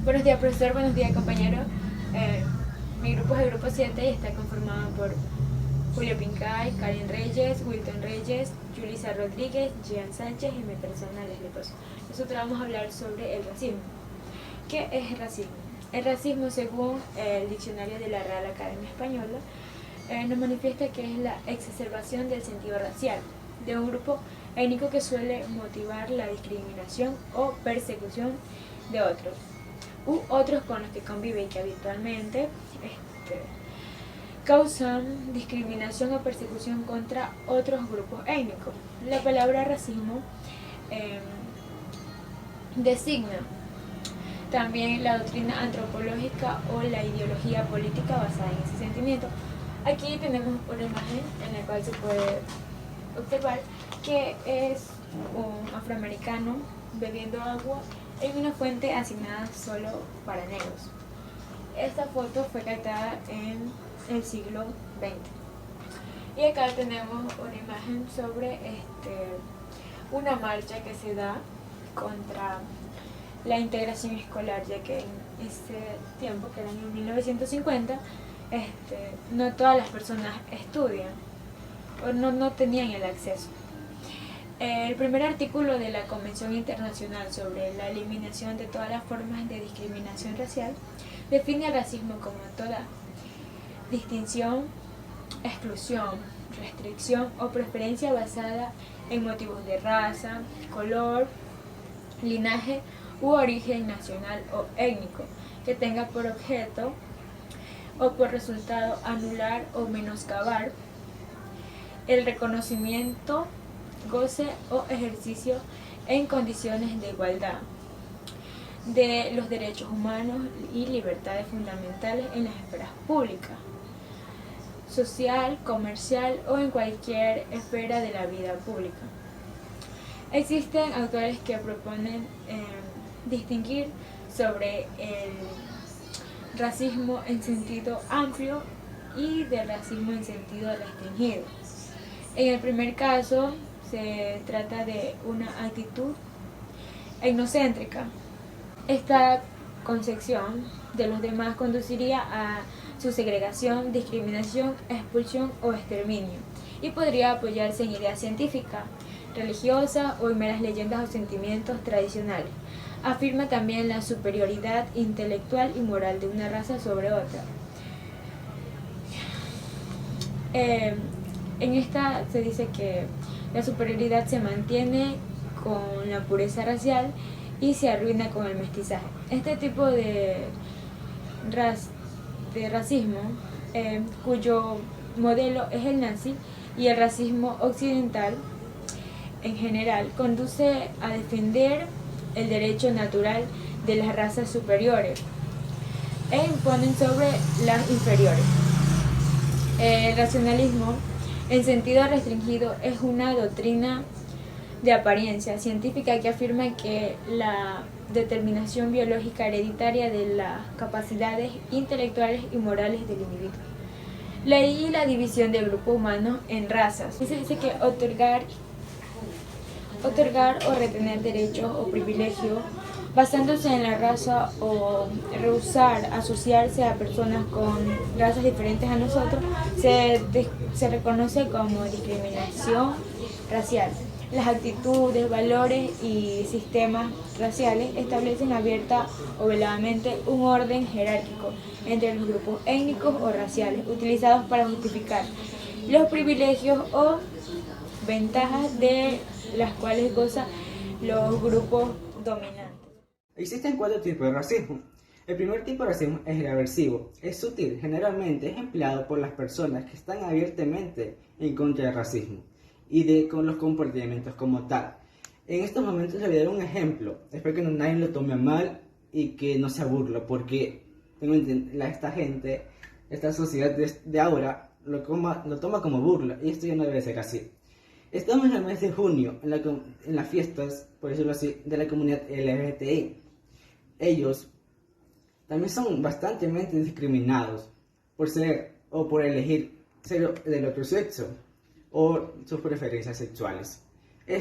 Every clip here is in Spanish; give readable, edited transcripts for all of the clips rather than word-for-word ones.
Buenos días, profesor. Buenos días, compañero. Mi grupo es el grupo 7 y está conformado por Julio Pincay, Karen Reyes, Wilton Reyes, Julissa Rodríguez, Gian Sánchez y mi persona, Leslie Pozo. Nosotros vamos a hablar sobre el racismo. ¿Qué es el racismo? El racismo, según el diccionario de la Real Academia Española, nos manifiesta que es la exacerbación del sentido racial de un grupo étnico que suele motivar la discriminación o persecución de otros u otros con los que convive y que habitualmente causan discriminación o persecución contra otros grupos étnicos. La palabra racismo designa también la doctrina antropológica o la ideología política basada en ese sentimiento. Aquí tenemos una imagen en la cual se puede observar que es un afroamericano bebiendo agua en una fuente asignada solo para negros. Esta foto fue captada en el siglo XX. Y acá tenemos una imagen sobre una marcha que se da contra la integración escolar, ya que en ese tiempo, que era en 1950, no todas las personas estudian o no tenían el acceso. El primer artículo de la Convención Internacional sobre la Eliminación de todas las formas de discriminación racial define el racismo como toda distinción, exclusión, restricción o preferencia basada en motivos de raza, color, linaje u origen nacional o étnico, que tenga por objeto o por resultado anular o menoscabar el reconocimiento, goce o ejercicio en condiciones de igualdad de los derechos humanos y libertades fundamentales en las esferas públicas, social, comercial o en cualquier esfera de la vida pública. Existen autores que proponen distinguir sobre el racismo en sentido amplio y del racismo en sentido restringido. En el primer caso se trata de una actitud etnocéntrica. Esta concepción de los demás conduciría a su segregación, discriminación, expulsión o exterminio, y podría apoyarse en ideas científicas, religiosas o en meras leyendas o sentimientos tradicionales. Afirma también la superioridad intelectual y moral de una raza sobre otra. En esta se dice que la superioridad se mantiene con la pureza racial y se arruina con el mestizaje. Este tipo de racismo, cuyo modelo es el nazi, y el racismo occidental en general, conduce a defender el derecho natural de las razas superiores e imponen sobre las inferiores. El racionalismo en sentido restringido es una doctrina de apariencia científica que afirma que la determinación biológica hereditaria de las capacidades intelectuales y morales del individuo. Y la división del grupo humano en razas. Se dice que otorgar o retener derechos o privilegios basándose en la raza o rehusar asociarse a personas con razas diferentes a nosotros se reconoce como discriminación racial. Las actitudes, valores y sistemas raciales establecen abierta o veladamente un orden jerárquico entre los grupos étnicos o raciales utilizados para justificar los privilegios o ventajas de las cuales gozan los grupos dominantes. Existen 4 tipos de racismo. El primer tipo de racismo es el aversivo. Es sutil, generalmente es empleado por las personas que están abiertamente en contra del racismo y con los comportamientos como tal. En estos momentos les voy a dar un ejemplo. Espero que nadie lo tome mal y que no se burle, porque esta gente, esta sociedad de ahora lo toma como burla, y esto ya no debe ser así. Estamos en el mes de junio, en las fiestas, por decirlo así, de la comunidad LGBTI. Ellos también son bastante discriminados por ser o por elegir ser del otro sexo o sus preferencias sexuales. En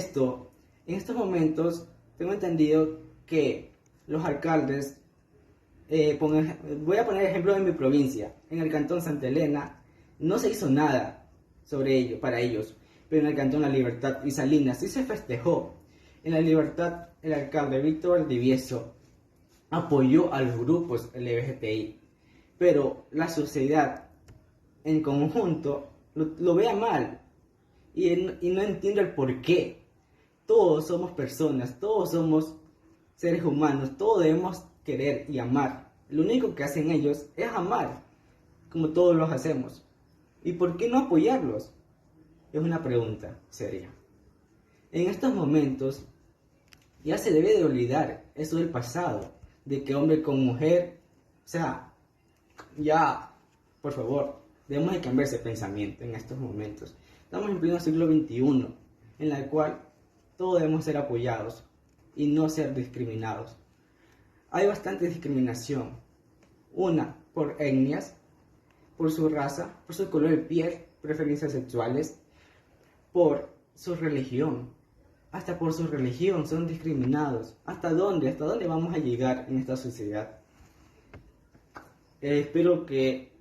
estos momentos, tengo entendido que los alcaldes Voy a poner ejemplo de mi provincia. En el cantón Santa Elena no se hizo nada sobre ello, para ellos, pero en el cantón La Libertad y Salinas sí se festejó. En La Libertad, el alcalde Víctor Valdivieso apoyó a los grupos LGBTI, pero la sociedad en conjunto lo vea mal y no entiendo el por qué. Todos somos personas, todos somos seres humanos, todos debemos querer y amar. Lo único que hacen ellos es amar, como todos los hacemos. ¿Y por qué no apoyarlos? Es una pregunta seria. En estos momentos ya se debe de olvidar eso del pasado, de que hombre con mujer, o sea, ya, por favor, debemos de cambiar ese pensamiento en estos momentos. Estamos en pleno siglo XXI, en el cual todos debemos ser apoyados y no ser discriminados. Hay bastante discriminación, una por etnias, por su raza, por su color de piel, preferencias sexuales, por su religión. Hasta por su religión son discriminados. ¿Hasta dónde? ¿Hasta dónde vamos a llegar en esta sociedad? Espero que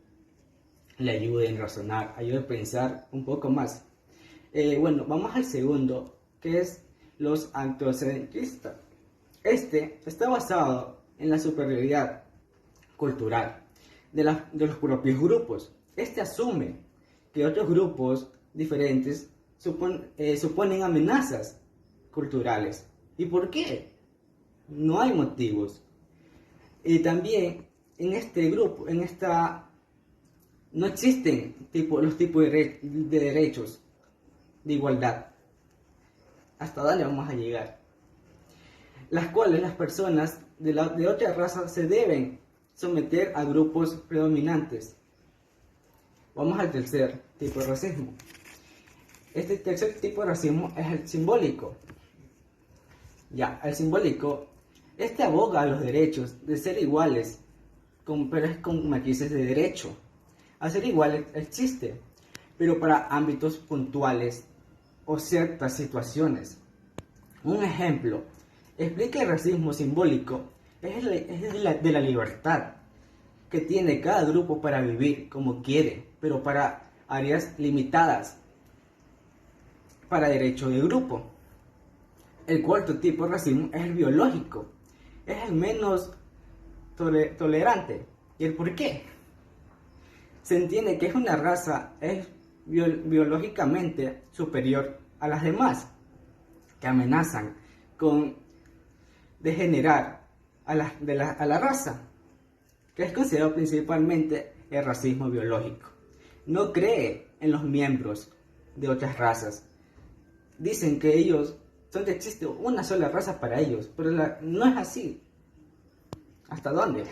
le ayude a razonar, ayude a pensar un poco más. Bueno, vamos al segundo, que es los antropocentristas. Este está basado en la superioridad cultural de los propios grupos. Este asume que otros grupos diferentes suponen amenazas culturales. ¿Y por qué? No hay motivos. Y también en este grupo, no existen los tipos de derechos de igualdad. ¿Hasta dónde vamos a llegar? Las cuales las personas de otra raza se deben someter a grupos predominantes. Vamos al tercer tipo de racismo. Este tercer tipo de racismo es el simbólico. El simbólico, este aboga a los derechos de ser iguales, pero es con matices de derecho. A ser iguales existe, pero para ámbitos puntuales o ciertas situaciones. Un ejemplo explica el racismo simbólico es de la libertad que tiene cada grupo para vivir como quiere, pero para áreas limitadas, para derecho de grupo. El cuarto tipo de racismo es el biológico, es el menos tolerante. ¿Y el por qué? Se entiende que es una raza es biológicamente superior a las demás, que amenazan con degenerar a la raza, que es considerado principalmente el racismo biológico. No cree en los miembros de otras razas. Dicen que ellos existe una sola raza para ellos, pero no es así. ¿Hasta dónde?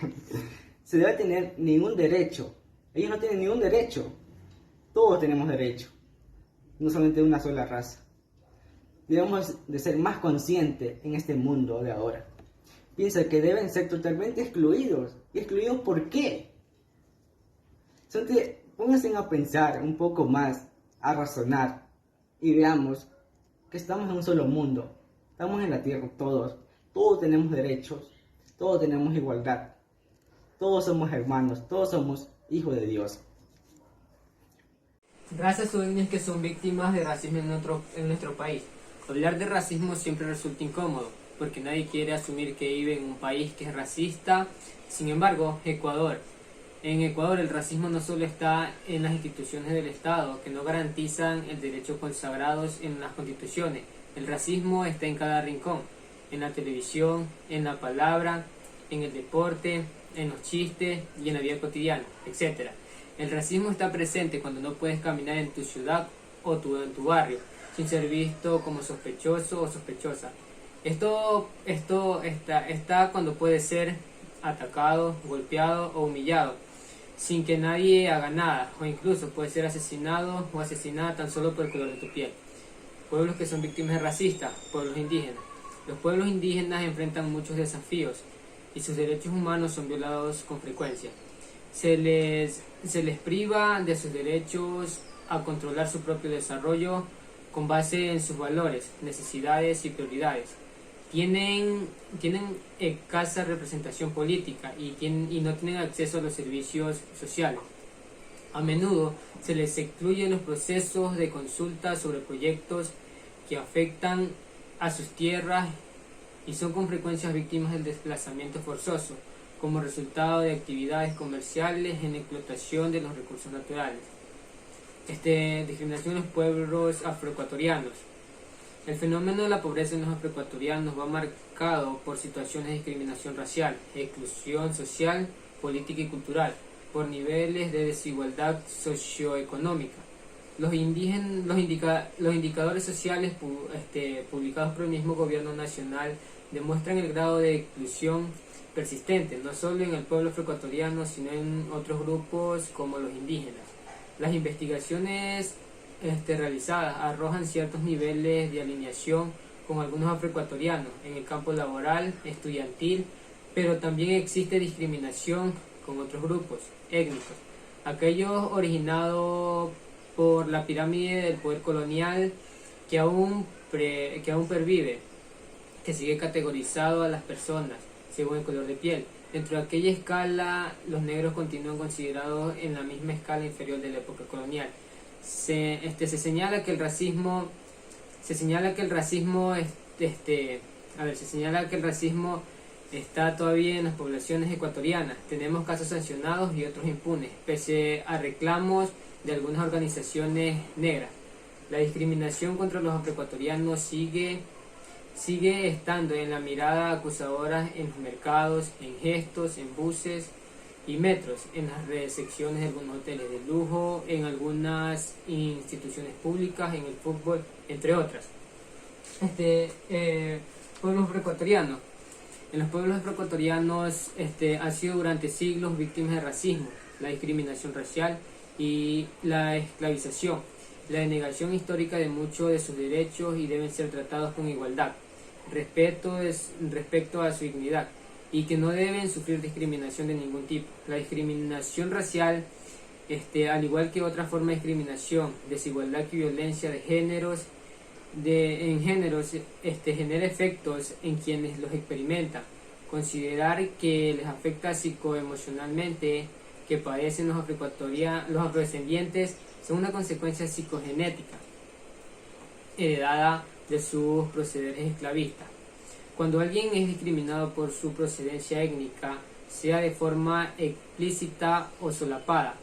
Se debe tener ningún derecho. Ellos no tienen ningún derecho. Todos tenemos derecho, no solamente una sola raza. Debemos de ser más conscientes en este mundo de ahora. Piensa que deben ser totalmente excluidos. ¿Y excluidos por qué? Pónganse a pensar un poco más, a razonar y veamos que estamos en un solo mundo. Estamos en la tierra todos tenemos derechos, todos tenemos igualdad, todos somos hermanos, todos somos hijos de Dios. Razas o etnias que son víctimas de racismo en nuestro país. Hablar de racismo siempre resulta incómodo, porque nadie quiere asumir que vive en un país que es racista. Sin embargo, en Ecuador el racismo no solo está en las instituciones del Estado, que no garantizan el derecho consagrados en las constituciones. El racismo está en cada rincón, en la televisión, en la palabra, en el deporte, en los chistes y en la vida cotidiana, etc. El racismo está presente cuando no puedes caminar en tu ciudad o en tu barrio sin ser visto como sospechoso o sospechosa. Esto está cuando puedes ser atacado, golpeado o humillado sin que nadie haga nada, o incluso puedes ser asesinado o asesinada tan solo por el color de tu piel. Pueblos que son víctimas de racistas, pueblos indígenas. Los pueblos indígenas enfrentan muchos desafíos y sus derechos humanos son violados con frecuencia. Se les priva de sus derechos a controlar su propio desarrollo con base en sus valores, necesidades y prioridades. tienen escasa representación política y no tienen acceso a los servicios sociales. A menudo se les excluye los procesos de consulta sobre proyectos que afectan a sus tierras y son con frecuencia víctimas del desplazamiento forzoso como resultado de actividades comerciales en explotación de los recursos naturales. Discriminación en los pueblos afroecuatorianos. El fenómeno de la pobreza en los afroecuatorianos va marcado por situaciones de discriminación racial, exclusión social, política y cultural, por niveles de desigualdad socioeconómica. Los indicadores sociales publicados por el mismo gobierno nacional demuestran el grado de exclusión persistente, no solo en el pueblo afroecuatoriano, sino en otros grupos como los indígenas. Las investigaciones realizadas arrojan ciertos niveles de alineación con algunos afroecuatorianos en el campo laboral, estudiantil, pero también existe discriminación con otros grupos étnicos, aquellos originados por la pirámide del poder colonial que aún pervive, que sigue categorizado a las personas según el color de piel. Dentro de aquella escala, los negros continúan considerados en la misma escala inferior de la época colonial. Se señala que el racismo está todavía en las poblaciones ecuatorianas. Tenemos casos sancionados y otros impunes, pese a reclamos de algunas organizaciones negras. La discriminación contra los afroecuatorianos sigue estando en la mirada acusadora en los mercados, en gestos, en buses y metros, en las recepciones de algunos hoteles de lujo, en algunas instituciones públicas, en el fútbol, entre otras. Pueblos afroecuatorianos. En los pueblos afroecuatorianos ha sido durante siglos víctimas de racismo, la discriminación racial y la esclavización, la denegación histórica de muchos de sus derechos, y deben ser tratados con igualdad, respecto a su dignidad, y que no deben sufrir discriminación de ningún tipo. La discriminación racial, al igual que otra forma de discriminación, desigualdad y violencia de géneros, genera efectos en quienes los experimentan. Considerar que les afecta psicoemocionalmente que padecen los afrodescendientes son una consecuencia psicogenética heredada de sus procederes esclavistas. Cuando alguien es discriminado por su procedencia étnica, sea de forma explícita o solapada,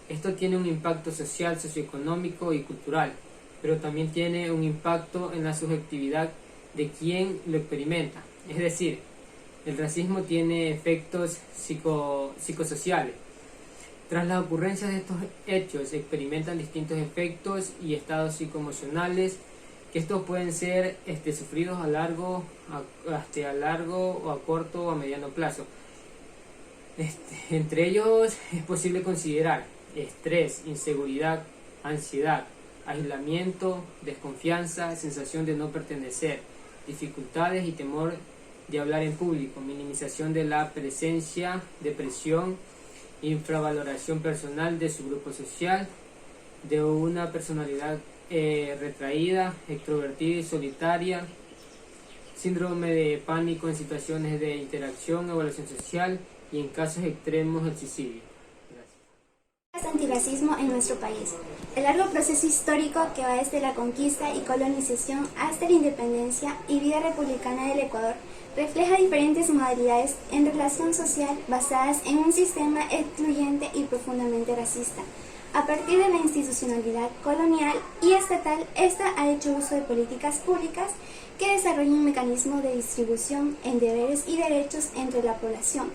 esto tiene un impacto social, socioeconómico y cultural, pero también tiene un impacto en la subjetividad de quien lo experimenta. Es decir, el racismo tiene efectos psicosociales. Tras las ocurrencias de estos hechos, se experimentan distintos efectos y estados psicoemocionales, que estos pueden ser sufridos a largo o a corto o a mediano plazo. Entre ellos es posible considerar estrés, inseguridad, ansiedad, aislamiento, desconfianza, sensación de no pertenecer, dificultades y temor de hablar en público, minimización de la presencia, depresión, infravaloración personal de su grupo social, de una personalidad retraída, extrovertida y solitaria, síndrome de pánico en situaciones de interacción, evaluación social y en casos extremos el suicidio. Antirracismo en nuestro país. El largo proceso histórico que va desde la conquista y colonización hasta la independencia y vida republicana del Ecuador refleja diferentes modalidades en relación social basadas en un sistema excluyente y profundamente racista. A partir de la institucionalidad colonial y estatal, esta ha hecho uso de políticas públicas que desarrollan un mecanismo de distribución en deberes y derechos entre la población,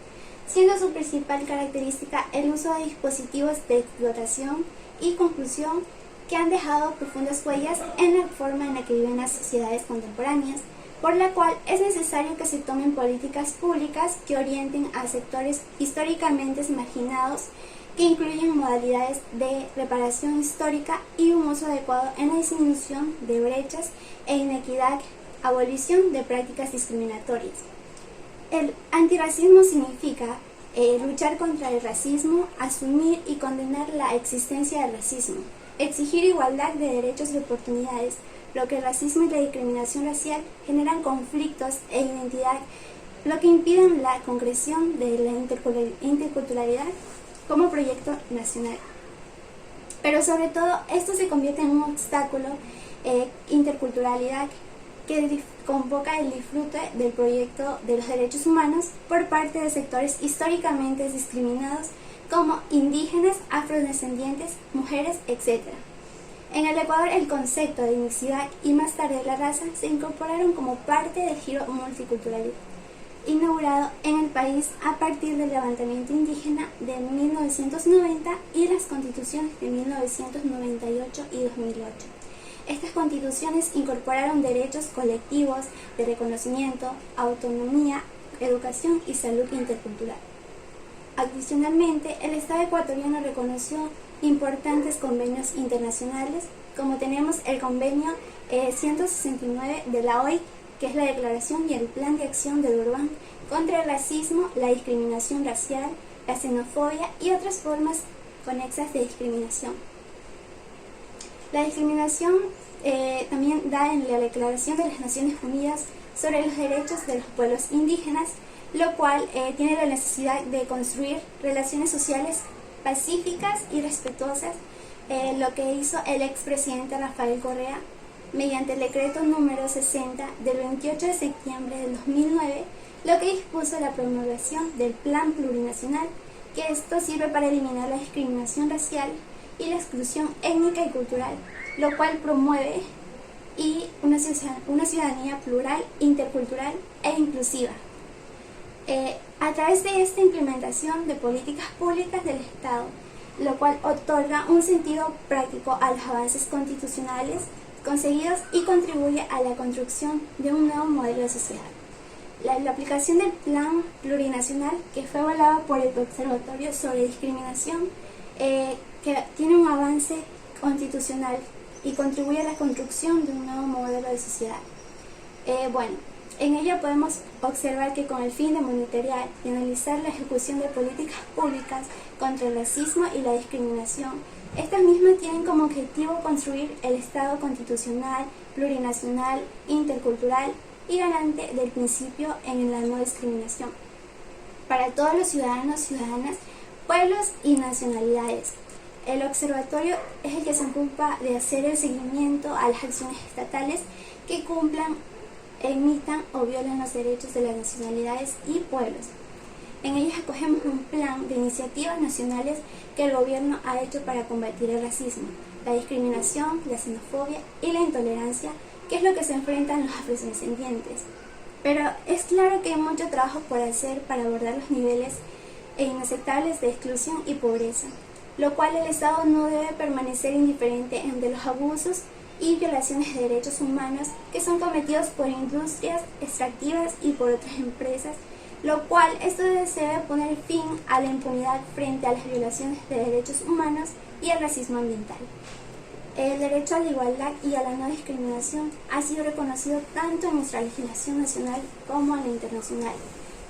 siendo su principal característica el uso de dispositivos de explotación y conclusión que han dejado profundas huellas en la forma en la que viven las sociedades contemporáneas, por la cual es necesario que se tomen políticas públicas que orienten a sectores históricamente marginados, que incluyen modalidades de reparación histórica y un uso adecuado en la disminución de brechas e inequidad, abolición de prácticas discriminatorias. El antirracismo significa luchar contra el racismo, asumir y condenar la existencia del racismo, exigir igualdad de derechos y oportunidades, lo que el racismo y la discriminación racial generan conflictos e identidad, lo que impiden la concreción de la interculturalidad como proyecto nacional. Pero sobre todo, esto se convierte en un obstáculo interculturalidad que convoca el disfrute del proyecto de los derechos humanos por parte de sectores históricamente discriminados como indígenas, afrodescendientes, mujeres, etc. En el Ecuador, el concepto de etnicidad y más tarde la raza se incorporaron como parte del giro multicultural inaugurado en el país a partir del levantamiento indígena de 1990 y las constituciones de 1998 y 2008. Estas constituciones incorporaron derechos colectivos de reconocimiento, autonomía, educación y salud intercultural. Adicionalmente, el Estado ecuatoriano reconoció importantes convenios internacionales, como tenemos el convenio 169 de la OIT, que es la Declaración y el Plan de Acción de Durban contra el racismo, la discriminación racial, la xenofobia y otras formas conexas de discriminación. La discriminación también da en la Declaración de las Naciones Unidas sobre los derechos de los pueblos indígenas, lo cual tiene la necesidad de construir relaciones sociales pacíficas y respetuosas, lo que hizo el expresidente Rafael Correa mediante el decreto número 60 del 28 de septiembre del 2009, lo que dispuso la promulgación del Plan Plurinacional, que esto sirve para eliminar la discriminación racial y la exclusión étnica y cultural, lo cual promueve una ciudadanía plural, intercultural e inclusiva. A través de esta implementación de políticas públicas del Estado, lo cual otorga un sentido práctico a los avances constitucionales conseguidos y contribuye a la construcción de un nuevo modelo de sociedad. La aplicación del Plan Plurinacional, que fue evaluado por el Observatorio sobre Discriminación, que tiene un avance constitucional y contribuye a la construcción de un nuevo modelo de sociedad. En ella podemos observar que con el fin de monitorear y analizar la ejecución de políticas públicas contra el racismo y la discriminación, estas mismas tienen como objetivo construir el Estado constitucional, plurinacional, intercultural y garante del principio en la no discriminación para todos los ciudadanos, ciudadanas, pueblos y nacionalidades. El observatorio es el que se ocupa de hacer el seguimiento a las acciones estatales que cumplan, imitan o violan los derechos de las nacionalidades y pueblos. En ellos acogemos un plan de iniciativas nacionales que el gobierno ha hecho para combatir el racismo, la discriminación, la xenofobia y la intolerancia, que es lo que se enfrentan los afrodescendientes. Pero es claro que hay mucho trabajo por hacer para abordar los niveles inaceptables de exclusión y pobreza, lo cual el Estado no debe permanecer indiferente ante los abusos y violaciones de derechos humanos que son cometidos por industrias extractivas y por otras empresas, lo cual esto debe poner fin a la impunidad frente a las violaciones de derechos humanos y al racismo ambiental. El derecho a la igualdad y a la no discriminación ha sido reconocido tanto en nuestra legislación nacional como en la internacional.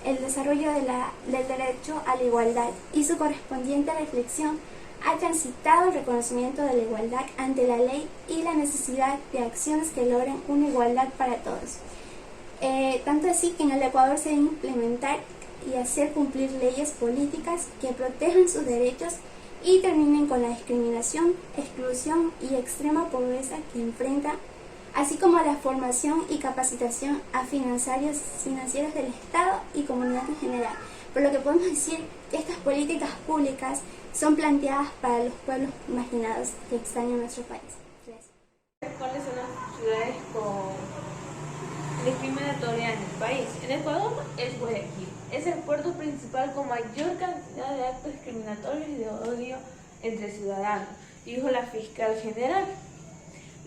El desarrollo del derecho a la igualdad y su correspondiente reflexión ha transitado el reconocimiento de la igualdad ante la ley y la necesidad de acciones que logren una igualdad para todos. Tanto así que en el Ecuador se deben implementar y hacer cumplir leyes políticas que protejan sus derechos y terminen con la discriminación, exclusión y extrema pobreza que enfrentan, así como la formación y capacitación a financieros del Estado y comunidad en general. Por lo que podemos decir que estas políticas públicas son planteadas para los pueblos marginados que extrañan nuestro país. Gracias. ¿Cuáles son las ciudades con discriminatoria en el país? En Ecuador es Guayaquil. Es el puerto principal con mayor cantidad de actos discriminatorios y de odio entre ciudadanos, dijo la fiscal general.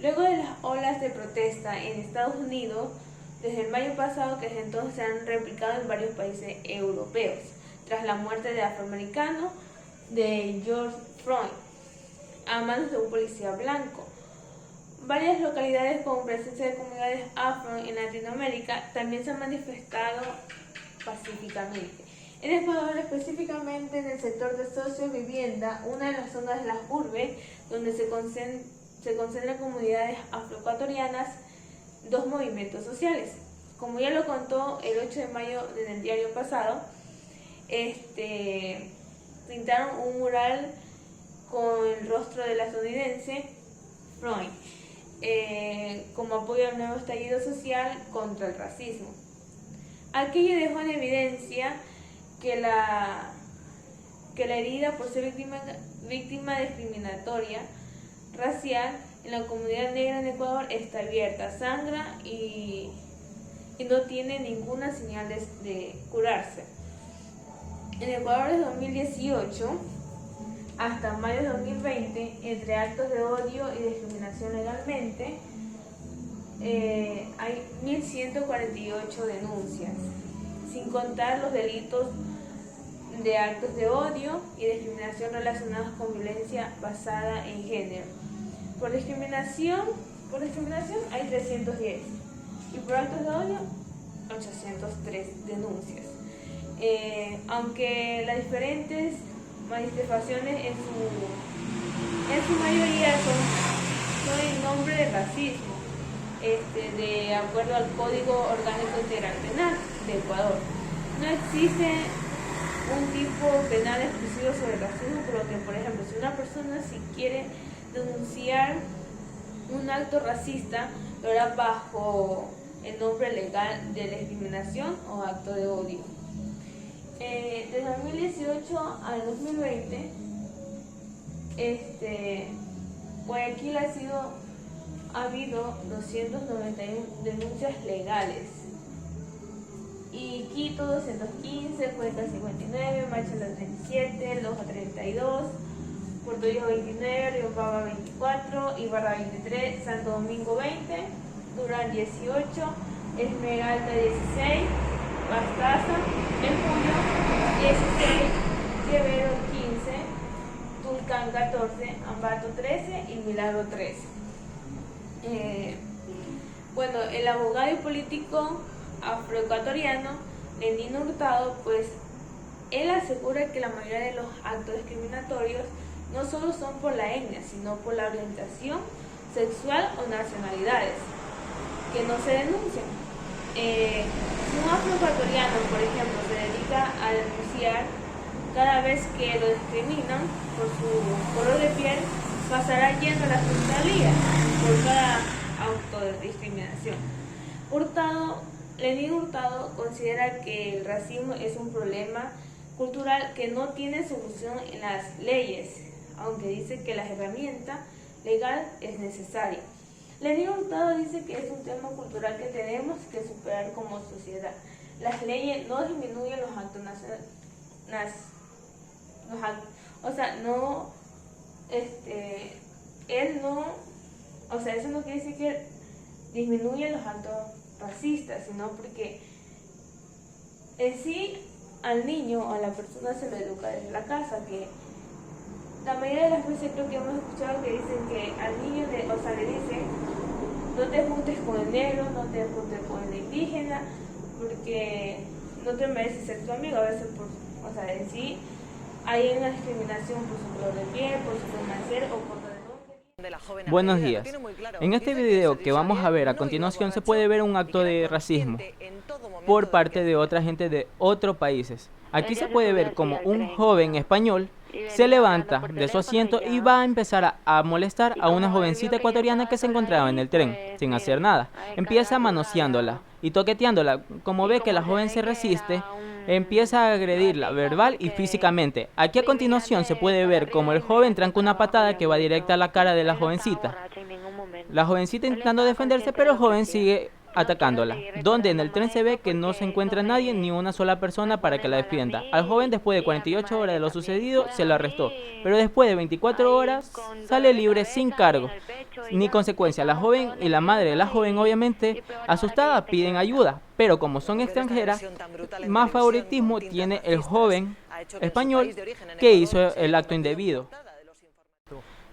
Luego de las olas de protesta en Estados Unidos, desde el mayo pasado, que desde entonces se han replicado en varios países europeos, tras la muerte del afroamericano de George Floyd a manos de un policía blanco. Varias localidades con presencia de comunidades afro en Latinoamérica también se han manifestado pacíficamente. En Ecuador, específicamente en el sector de sociovivienda, una de las zonas de las urbes donde se se concentran en comunidades afroecuatorianas dos movimientos sociales. Como ya lo contó el 8 de mayo del diario pasado, pintaron un mural con el rostro de la estadounidense Freud, como apoyo al nuevo estallido social contra el racismo. Aquello dejó en evidencia que la herida por ser víctima discriminatoria racial en la comunidad negra en Ecuador está abierta, sangra y no tiene ninguna señal de curarse. En Ecuador desde 2018 hasta mayo de 2020, entre actos de odio y discriminación legalmente, hay 1.148 denuncias, sin contar los delitos de actos de odio y discriminación relacionados con violencia basada en género. Por discriminación hay 310 y por actos de odio 803 denuncias. Aunque las diferentes manifestaciones en su mayoría son en nombre del racismo, de acuerdo al Código Orgánico Integral Penal de Ecuador. No existe un tipo penal exclusivo sobre el racismo, por lo que, por ejemplo, si una persona quiere denunciar un acto racista, lo hará bajo el nombre legal de discriminación o acto de odio. De 2018 al 2020, Guayaquil ha habido 291 denuncias legales, y Quito 215, Cuenca 59, Machala 37, Loja 32, Puerto Viejo 29, Riobamba 24, Ibarra 23, Santo Domingo 20, Durán 18, Esmeralda 16, Pastaza en julio 16, Quevedo 15, Tulcán 14, Ambato 13 y Milagro 13. Bueno, el abogado y político afroecuatoriano Lenín Hurtado, pues él asegura que la mayoría de los actos discriminatorios no solo son por la etnia, sino por la orientación sexual o nacionalidades, que no se denuncian. Si un afroecuatoriano, por ejemplo, se dedica a denunciar cada vez que lo discriminan por su color de piel, pasará yendo a la fiscalía por cada acto de discriminación. Lenín Hurtado considera que el racismo es un problema cultural que no tiene solución en las leyes, aunque dice que la herramienta legal es necesaria. Lenín Hurtado dice que es un tema cultural que tenemos que superar como sociedad. Las leyes no disminuyen los actos nacionales, eso no quiere decir que disminuye los actos racistas, sino porque en sí al niño o a la persona se lo educa desde la casa, que la mayoría de las veces creo que hemos escuchado que dicen que al niño le dicen no te juntes con el negro, no te juntes con el indígena, porque no te mereces ser tu amigo. A veces en sí hay una discriminación por su color de piel, por su forma de ser o por lo de Buenos días. En este video que vamos a ver a continuación se puede ver un acto de racismo por parte de otra gente de otros países. Aquí se puede ver como un joven español se levanta de su asiento y va a empezar a molestar a una jovencita ecuatoriana que se encontraba en el tren, sin hacer nada. Empieza manoseándola y toqueteándola. Como ve que la joven se resiste, empieza a agredirla verbal y físicamente. Aquí a continuación se puede ver como el joven tranca una patada que va directa a la cara de la jovencita. La jovencita intentando defenderse, pero el joven sigue atacándola, donde en el tren se ve que no se encuentra nadie, ni una sola persona para que la defienda. Al joven, después de 48 horas de lo sucedido, se lo arrestó, pero después de 24 horas sale libre sin cargo ni consecuencia. La joven y la madre de la joven, obviamente asustada, piden ayuda, pero como son extranjeras, más favoritismo tiene el joven español que hizo el acto indebido.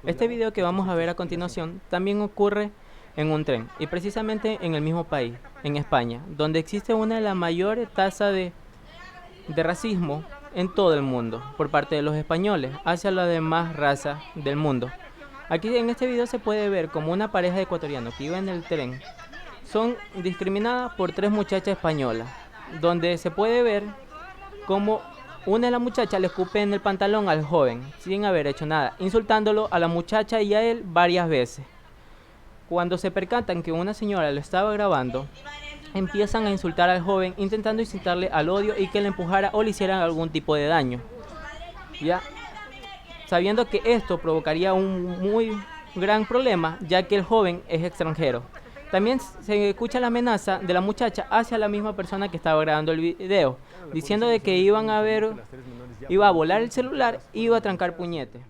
Este video que vamos a ver a continuación también ocurre en un tren, y precisamente en el mismo país, en España, donde existe una de las mayores tasas de racismo en todo el mundo, por parte de los españoles hacia las demás razas del mundo. Aquí en este video se puede ver como una pareja de ecuatorianos que iba en el tren son discriminadas por 3 muchachas españolas, donde se puede ver como una de las muchachas le escupe en el pantalón al joven sin haber hecho nada, insultándolo a la muchacha y a él varias veces. Cuando se percatan que una señora lo estaba grabando, empiezan a insultar al joven, intentando incitarle al odio y que le empujara o le hicieran algún tipo de daño, ya sabiendo que esto provocaría un muy gran problema, ya que el joven es extranjero. También se escucha la amenaza de la muchacha hacia la misma persona que estaba grabando el video, diciendo de que iba a volar el celular y iba a trancar puñete.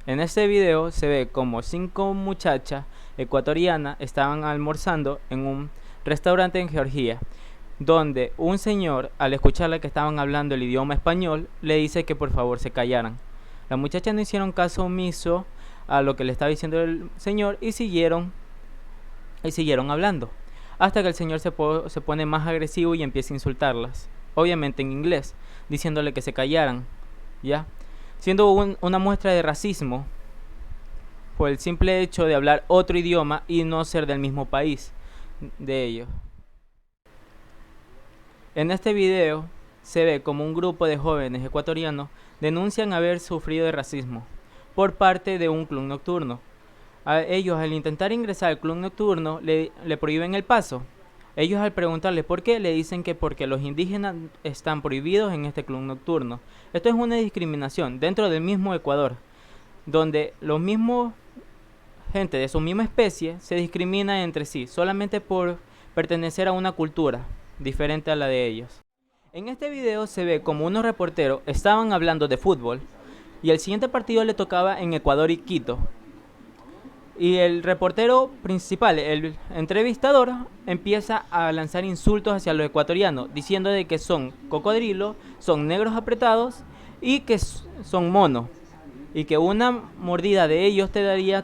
En este video se ve como 5 muchachas ecuatorianas estaban almorzando en un restaurante en Georgia, donde un señor, al escucharle que estaban hablando el idioma español, le dice que por favor se callaran. Las muchachas no hicieron caso omiso a lo que le estaba diciendo el señor y siguieron hablando, hasta que el señor se pone más agresivo y empieza a insultarlas, obviamente en inglés, diciéndole que se callaran, ¿ya? Siendo una muestra de racismo por el simple hecho de hablar otro idioma y no ser del mismo país de ellos. En este video se ve como un grupo de jóvenes ecuatorianos denuncian haber sufrido de racismo por parte de un club nocturno. A ellos, al intentar ingresar al club nocturno, le prohíben el paso. Ellos, al preguntarle por qué, le dicen que porque los indígenas están prohibidos en este club nocturno. Esto es una discriminación dentro del mismo Ecuador, donde los mismos gente de su misma especie se discrimina entre sí solamente por pertenecer a una cultura diferente a la de ellos. En este video se ve como unos reporteros estaban hablando de fútbol y el siguiente partido le tocaba en Ecuador y Quito. Y el reportero principal, el entrevistador, empieza a lanzar insultos hacia los ecuatorianos, diciendo de que son cocodrilos, son negros apretados y que son monos, y que una mordida de ellos te daría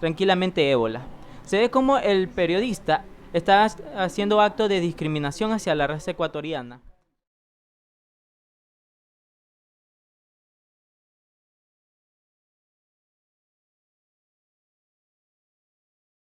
tranquilamente ébola. Se ve como el periodista está haciendo acto de discriminación hacia la raza ecuatoriana.